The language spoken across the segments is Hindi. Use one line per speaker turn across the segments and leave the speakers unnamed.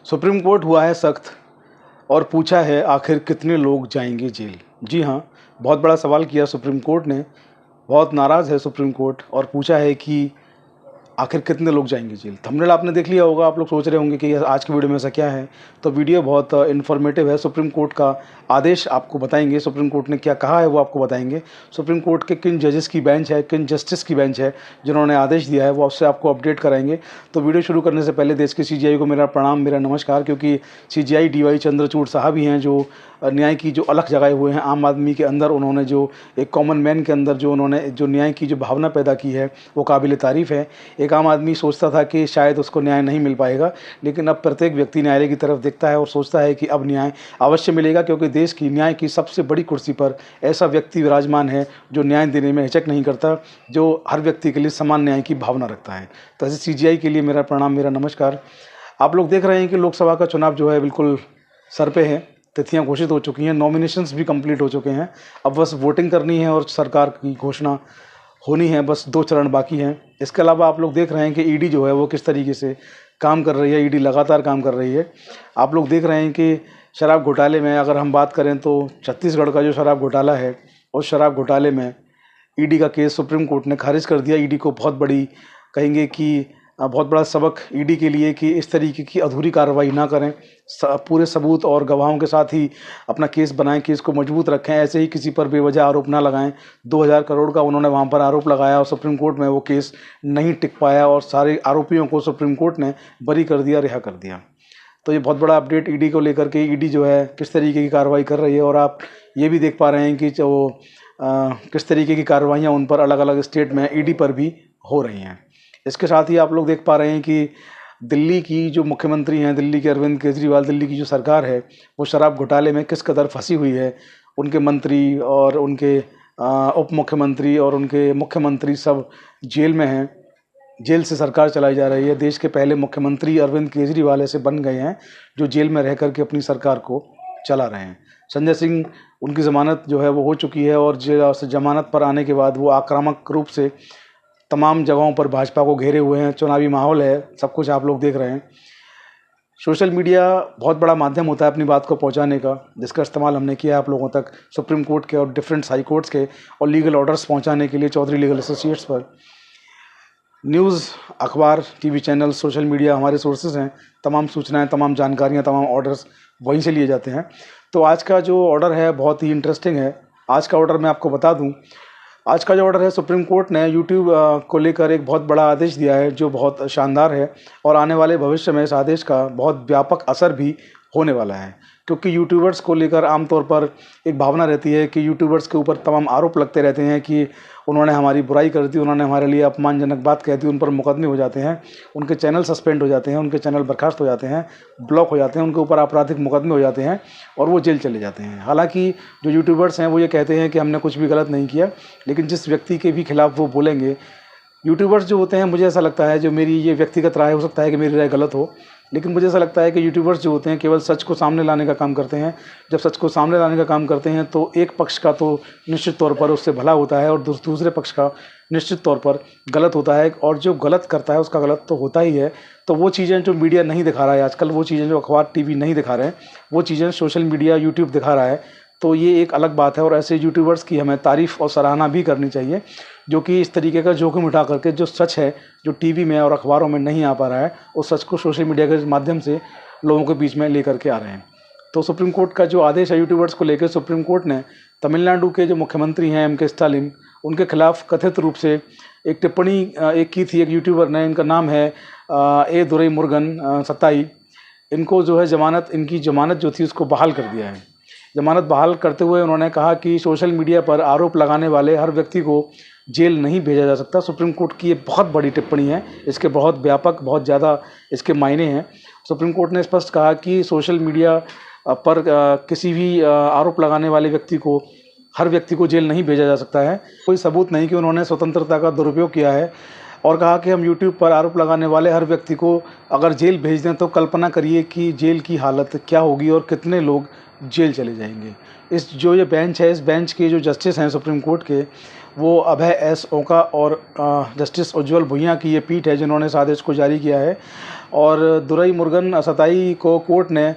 सुप्रीम कोर्ट हुआ है सख्त और पूछा है आखिर कितने लोग जाएंगे जेल। जी हाँ, बहुत बड़ा सवाल किया सुप्रीम कोर्ट ने। बहुत नाराज़ है सुप्रीम कोर्ट और पूछा है कि आखिर कितने लोग जाएंगे जेल। थंबनेल आपने देख लिया होगा, आप लोग सोच रहे होंगे कि आज की वीडियो में ऐसा क्या है। तो वीडियो बहुत इन्फॉर्मेटिव है। सुप्रीम कोर्ट का आदेश आपको बताएंगे, सुप्रीम कोर्ट ने क्या कहा है वो आपको बताएंगे। सुप्रीम कोर्ट के किन जजेस की बेंच है, किन जस्टिस की बेंच है जिन्होंने आदेश दिया है, वो आपसे आपको अपडेट कराएंगे। तो वीडियो शुरू करने से पहले देश के CJI को मेरा प्रणाम, मेरा नमस्कार, क्योंकि CJI DY चंद्रचूड़ साहब ही हैं जो न्याय की जो अलख जगाए हुए हैं। आम आदमी के अंदर उन्होंने जो एक कॉमन मैन के अंदर जो उन्होंने जो न्याय की जो भावना पैदा की है वो काबिल तारीफ़ है। एक आम आदमी सोचता था कि शायद उसको न्याय नहीं मिल पाएगा, लेकिन अब प्रत्येक व्यक्ति न्यायालय की तरफ देखता है और सोचता है कि अब न्याय अवश्य मिलेगा, क्योंकि देश की न्याय की सबसे बड़ी कुर्सी पर ऐसा व्यक्ति विराजमान है जो न्याय देने में हिचक नहीं करता, जो हर व्यक्ति के लिए समान न्याय की भावना रखता है। तो ऐसे CJI के लिए मेरा प्रणाम, मेरा नमस्कार। आप लोग देख रहे हैं कि लोकसभा का चुनाव जो है बिल्कुल सर पे है। तिथियां घोषित हो चुकी हैं, नॉमिनेशंस भी कंप्लीट हो चुके हैं। अब बस वोटिंग करनी है और सरकार की घोषणा होनी है। बस 2 चरण बाकी हैं। इसके अलावा आप लोग देख रहे हैं कि ईडी जो है वो किस तरीके से काम कर रही है। ईडी लगातार काम कर रही है। आप लोग देख रहे हैं कि शराब घोटाले में अगर हम बात करें तो छत्तीसगढ़ का जो शराब घोटाला है, उस शराब घोटाले में ईडी का केस सुप्रीम कोर्ट ने खारिज कर दिया। ईडी को बहुत बड़ी कहेंगे कि बहुत बड़ा सबक ईडी के लिए कि इस तरीके की अधूरी कार्रवाई ना करें, पूरे सबूत और गवाहों के साथ ही अपना केस बनाएं, केस को मजबूत रखें, ऐसे ही किसी पर बेवजह आरोप ना लगाएं। 2000 करोड़ का उन्होंने वहां पर आरोप लगाया और सुप्रीम कोर्ट में वो केस नहीं टिक पाया और सारे आरोपियों को सुप्रीम कोर्ट ने बरी कर दिया, रिहा कर दिया। तो ये बहुत बड़ा अपडेट ईडी को लेकर के, ईडी जो है किस तरीके की कार्रवाई कर रही है। और आप ये भी देख पा रहे हैं कि जो किस तरीके की कार्रवाइयाँ उन पर अलग अलग स्टेट में ईडी पर भी हो रही हैं। इसके साथ ही आप लोग देख पा रहे हैं कि दिल्ली की जो मुख्यमंत्री हैं, दिल्ली के अरविंद केजरीवाल, दिल्ली की जो सरकार है वो शराब घोटाले में किस कदर फंसी हुई है। उनके मंत्री और उनके उप मुख्यमंत्री और उनके मुख्यमंत्री सब जेल में हैं। जेल से सरकार चलाई जा रही है। देश के पहले मुख्यमंत्री अरविंद केजरीवाल ऐसे बन गए हैं जो जेल में रह करके अपनी सरकार को चला रहे हैं। संजय सिंह, उनकी ज़मानत जो है वो हो चुकी है और जमानत पर आने के बाद वो आक्रामक रूप से तमाम जगहों पर भाजपा को घेरे हुए हैं। चुनावी माहौल है, सब कुछ आप लोग देख रहे हैं। सोशल मीडिया बहुत बड़ा माध्यम होता है अपनी बात को पहुंचाने का, जिसका इस्तेमाल हमने किया है आप लोगों तक, सुप्रीम कोर्ट के और डिफरेंट हाई कोर्ट्स के और लीगल ऑर्डर्स पहुंचाने के लिए चौधरी लीगल एसोसिएट्स पर। न्यूज़, अखबार, टीवी चैनल, सोशल मीडिया हमारे सोर्सेज हैं। तमाम सूचनाएं, तमाम जानकारियां, तमाम ऑर्डर्स वहीं से लिए जाते हैं। तो आज का जो ऑर्डर है बहुत ही इंटरेस्टिंग है। आज का ऑर्डर मैं आपको बता दूं, आज का जो ऑर्डर है, सुप्रीम कोर्ट ने यूट्यूब को लेकर एक बहुत बड़ा आदेश दिया है जो बहुत शानदार है और आने वाले भविष्य में इस आदेश का बहुत व्यापक असर भी होने वाला है। क्योंकि यूट्यूबर्स को लेकर आमतौर पर एक भावना रहती है कि यूट्यूबर्स के ऊपर तमाम आरोप लगते रहते हैं कि उन्होंने हमारी बुराई कर दी, उन्होंने हमारे लिए अपमानजनक बात कह दी, उन पर मुकदमे हो जाते हैं, उनके चैनल सस्पेंड हो जाते हैं, उनके चैनल बर्खास्त हो जाते हैं, ब्लॉक हो जाते हैं, उनके ऊपर आपराधिक मुकदमे हो जाते हैं और वो जेल चले जाते हैं। हालांकि जो यूट्यूबर्स हैं वो ये कहते हैं कि हमने कुछ भी गलत नहीं किया, लेकिन जिस व्यक्ति के भी खिलाफ वो बोलेंगे, यूट्यूबर्स जो होते हैं, मुझे ऐसा लगता है, जो मेरी ये व्यक्तिगत राय हो सकता है कि मेरी राय गलत हो, लेकिन मुझे ऐसा लगता है कि यूट्यूबर्स जो होते हैं केवल सच को सामने लाने का काम करते हैं। जब सच को सामने लाने का काम करते हैं तो एक पक्ष का तो निश्चित तौर पर उससे भला होता है और दूसरे पक्ष का निश्चित तौर पर गलत होता है। और जो गलत करता है उसका गलत तो होता ही है। तो वो चीज़ें जो मीडिया नहीं दिखा रहा है आजकल, वो चीज़ें जो अखबार टीवी नहीं दिखा रहे हैं, वो चीज़ें सोशल मीडिया यूट्यूब दिखा रहा है। तो ये एक अलग बात है और ऐसे यूट्यूबर्स की हमें तारीफ़ और सराहना भी करनी चाहिए, जो कि इस तरीके का जोखिम उठा करके जो सच है, जो टीवी में और अखबारों में नहीं आ पा रहा है, उस सच को सोशल मीडिया के माध्यम से लोगों के बीच में ले करके आ रहे हैं। तो सुप्रीम कोर्ट का जो आदेश है यूट्यूबर्स को लेकर, सुप्रीम कोर्ट ने तमिलनाडु के जो मुख्यमंत्री हैं MK स्टालिन, उनके खिलाफ कथित रूप से एक टिप्पणी एक की थी एक यूट्यूबर ने। इनका नाम है ए दुरईमुरुगन सत्ताई। इनको जो है इनकी जमानत जो थी उसको बहाल कर दिया है। जमानत बहाल करते हुए उन्होंने कहा कि सोशल मीडिया पर आरोप लगाने वाले हर व्यक्ति को जेल नहीं भेजा जा सकता। सुप्रीम कोर्ट की ये बहुत बड़ी टिप्पणी है, इसके बहुत व्यापक, बहुत ज़्यादा इसके मायने हैं। सुप्रीम कोर्ट ने स्पष्ट कहा कि सोशल मीडिया पर किसी भी आरोप लगाने वाले व्यक्ति को, हर व्यक्ति को जेल नहीं भेजा जा सकता है। कोई सबूत नहीं कि उन्होंने स्वतंत्रता का दुरुपयोग किया है। और कहा कि हम यूट्यूब पर आरोप लगाने वाले हर व्यक्ति को अगर जेल भेज दें तो कल्पना करिए कि जेल की हालत क्या होगी और कितने लोग जेल चले जाएंगे। जो ये बेंच है, इस बेंच के जो जस्टिस हैं सुप्रीम कोर्ट के, वो अभय S ओका और जस्टिस उज्ज्वल भुइयां की ये पीठ है जिन्होंने इस आदेश को जारी किया है। और दुरई मुरुगन असताई को कोर्ट ने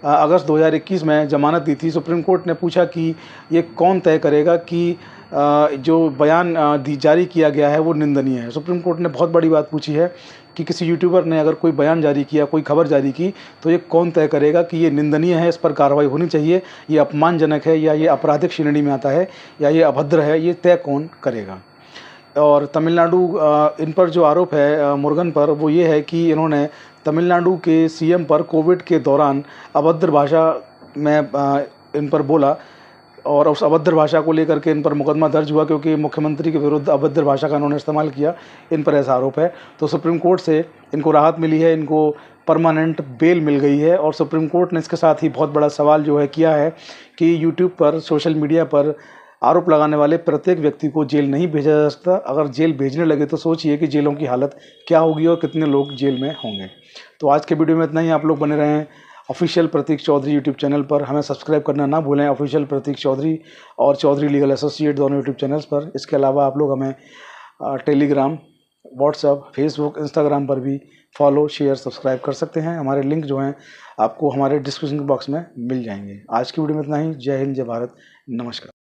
अगस्त 2021 में ज़मानत दी थी। सुप्रीम कोर्ट ने पूछा कि ये कौन तय करेगा कि जो बयान जारी किया गया है वो निंदनीय है। सुप्रीम कोर्ट ने बहुत बड़ी बात पूछी है कि किसी यूट्यूबर ने अगर कोई बयान जारी किया, कोई खबर जारी की, तो ये कौन तय करेगा कि ये निंदनीय है, इस पर कार्रवाई होनी चाहिए, ये अपमानजनक है, या ये आपराधिक श्रेणी में आता है, या ये अभद्र है, ये तय कौन करेगा। और तमिलनाडु इन पर जो आरोप है मुरुगन पर, वो ये है कि इन्होंने तमिलनाडु के सीएम पर कोविड के दौरान अभद्र भाषा में इन पर बोला, और उस अभद्र भाषा को लेकर के इन पर मुकदमा दर्ज हुआ क्योंकि मुख्यमंत्री के विरुद्ध अभद्र भाषा का इन्होंने इस्तेमाल किया। इन पर ऐसा आरोप है। तो सुप्रीम कोर्ट से इनको राहत मिली है, इनको परमानेंट बेल मिल गई है। और सुप्रीम कोर्ट ने इसके साथ ही बहुत बड़ा सवाल जो है किया है कि यूट्यूब पर, सोशल मीडिया पर आरोप लगाने वाले प्रत्येक व्यक्ति को जेल नहीं भेजा जा सकता। अगर जेल भेजने लगे तो सोचिए कि जेलों की हालत क्या होगी और कितने लोग जेल में होंगे। तो आज के वीडियो में इतना ही। आप लोग बने रहें ऑफिशियल प्रतीक चौधरी यूट्यूब चैनल पर। हमें सब्सक्राइब करना ना भूलें, ऑफिशियल प्रतीक चौधरी और चौधरी लीगल एसोसिएट दोनों यूट्यूब चैनल्स पर। इसके अलावा आप लोग हमें टेलीग्राम, व्हाट्सएप, फेसबुक, इंस्टाग्राम पर भी फॉलो, शेयर, सब्सक्राइब कर सकते हैं। हमारे लिंक जो हैं आपको हमारे डिस्क्रिप्शन बॉक्स में मिल जाएंगे। आज की वीडियो में इतना ही। जय हिंद, जय भारत, नमस्कार।